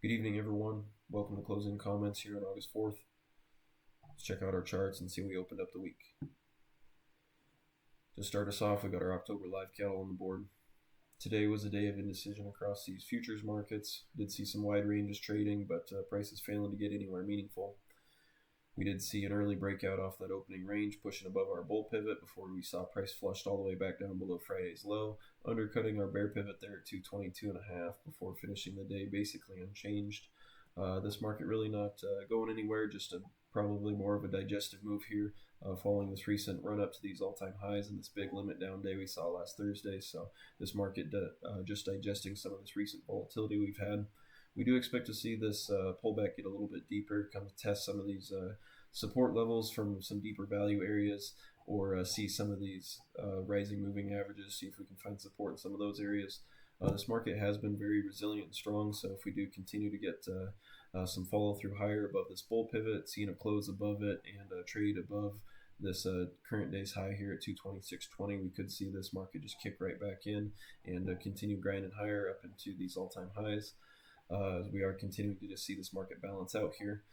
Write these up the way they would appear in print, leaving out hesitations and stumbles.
Good evening, everyone. Welcome to Closing Comments here on August 4th. Let's check out our charts and see how we opened up the week. To start us off, we got our October live cattle on the board. Today was a day of indecision across these futures markets. Did see some wide ranges trading, but prices failing to get anywhere meaningful. We did see an early breakout off that opening range, pushing above our bull pivot before we saw price flushed all the way back down below Friday's low, undercutting our bear pivot there at 222.5 before finishing the day basically unchanged. This market really not going anywhere, just probably more of a digestive move here following this recent run up to these all-time highs and this big limit down day we saw last Thursday. So this market just digesting some of this recent volatility we've had. We do expect to see this pullback get a little bit deeper, kind of test some of these support levels from some deeper value areas, or see some of these rising moving averages, see if we can find support in some of those areas. This market has been very resilient and strong, so if we do continue to get some follow through higher above this bull pivot, seeing a close above it and trade above this current day's high here at 226.20, we could see this market just kick right back in and continue grinding higher up into these all-time highs. As we are continuing to just see this market balance out here.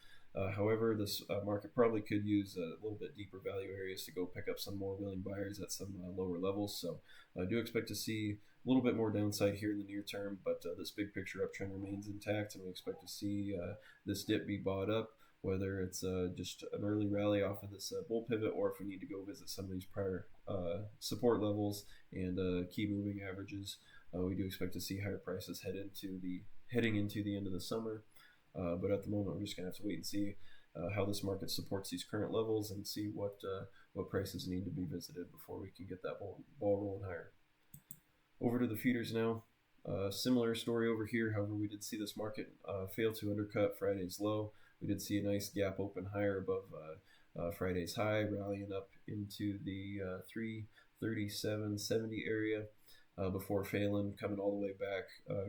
However, this market probably could use a little bit deeper value areas to go pick up some more willing buyers at some lower levels. So I do expect to see a little bit more downside here in the near term, but this big picture uptrend remains intact, and we expect to see this dip be bought up, whether it's just an early rally off of this bull pivot, or if we need to go visit some of these prior support levels and key moving averages. We do expect to see higher prices heading into the end of the summer. But at the moment, we're just going to have to wait and see how this market supports these current levels and see what prices need to be visited before we can get that ball rolling higher. Over to the feeders now. Similar story over here. However, we did see this market fail to undercut Friday's low. We did see a nice gap open higher above Friday's high, rallying up into the 337.70 area. Before failing, coming all the way back,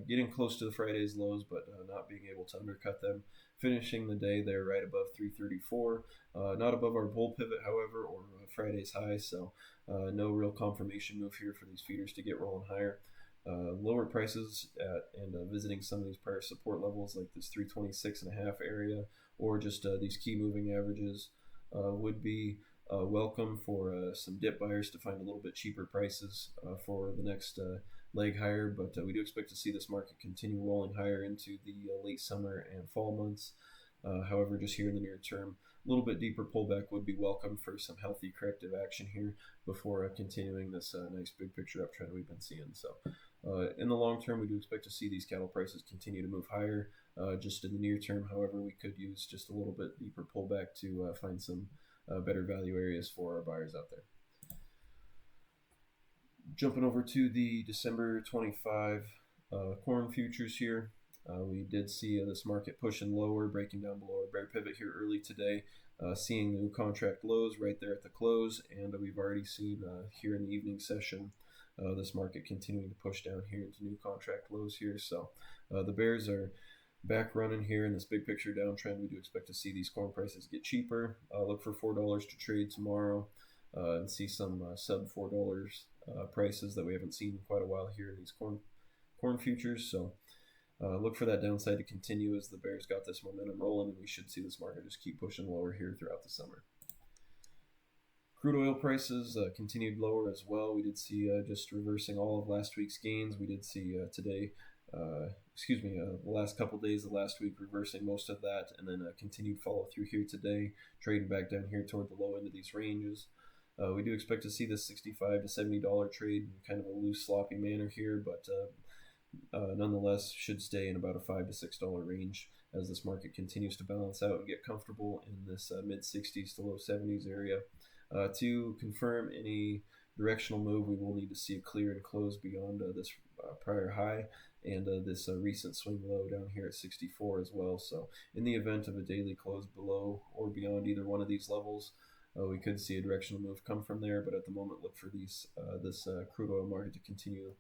getting close to the Friday's lows, but not being able to undercut them, finishing the day there right above 334, not above our bull pivot, however, or Friday's high, so no real confirmation move here for these feeders to get rolling higher. Lower prices and visiting some of these prior support levels like this 326.5 area, or just these key moving averages would be welcome for some dip buyers to find a little bit cheaper prices for the next leg higher, but we do expect to see this market continue rolling higher into the late summer and fall months. However, just here in the near term, a little bit deeper pullback would be welcome for some healthy corrective action here before continuing this nice big picture uptrend we've been seeing. So in the long term, we do expect to see these cattle prices continue to move higher. Just in the near term, however, we could use just a little bit deeper pullback to find some better value areas for our buyers out there. Jumping over to the December 25 corn futures here. We did see this market pushing lower, breaking down below our bear pivot here early today, seeing new contract lows right there at the close, and we've already seen here in the evening session this market continuing to push down here into new contract lows here. So the bears are back running here in this big picture downtrend. We do expect to see these corn prices get cheaper. Look for $4 to trade tomorrow and see some sub $4 prices that we haven't seen in quite a while here in these corn futures. So look for that downside to continue as the bears got this momentum rolling, and we should see this market just keep pushing lower here throughout the summer. Crude oil prices continued lower as well. We did see just reversing all of last week's gains. We did see today the last couple days of last week reversing most of that, and then continued follow through here today, trading back down here toward the low end of these ranges. We do expect to see this $65 to $70 trade in kind of a loose, sloppy manner here, but nonetheless should stay in about a $5 to $6 range as this market continues to balance out and get comfortable in this mid 60s to low 70s area. To confirm any directional move, we will need to see a clear and close beyond this prior high and this recent swing low down here at 64 as well. So in the event of a daily close below or beyond either one of these levels, we could see a directional move come from there, but at the moment look for this crude oil market to continue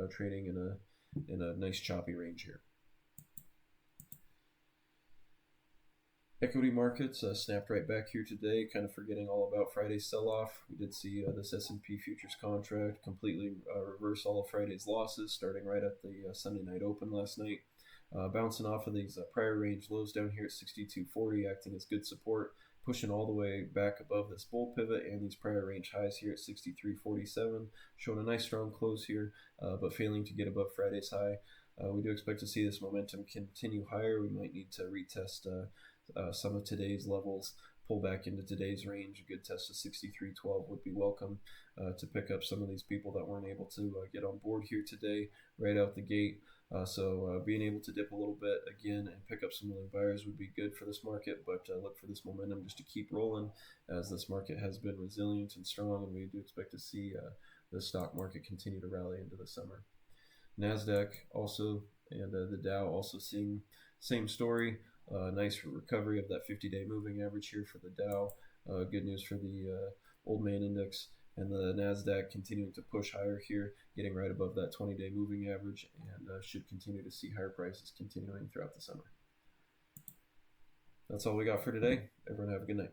trading in a nice choppy range here. Equity markets snapped right back here today, kind of forgetting all about Friday's sell-off. We did see this S&P futures contract completely reverse all of Friday's losses, starting right at the Sunday night open last night. Bouncing off of these prior range lows down here at 62.40, acting as good support, pushing all the way back above this bull pivot and these prior range highs here at 63.47, showing a nice strong close here, but failing to get above Friday's high. We do expect to see this momentum continue higher. We might need to retest some of today's levels, pull back into today's range. A good test of 63.12 would be welcome to pick up some of these people that weren't able to get on board here today right out the gate. So being able to dip a little bit again and pick up some willing buyers would be good for this market, but look for this momentum just to keep rolling, as this market has been resilient and strong, and we do expect to see the stock market continue to rally into the summer. Nasdaq also, and the Dow also seeing same story. Nice recovery of that 50-day moving average here for the Dow. Good news for the old man index, and the Nasdaq continuing to push higher here, getting right above that 20-day moving average, and should continue to see higher prices continuing throughout the summer. That's all we got for today. Everyone have a good night.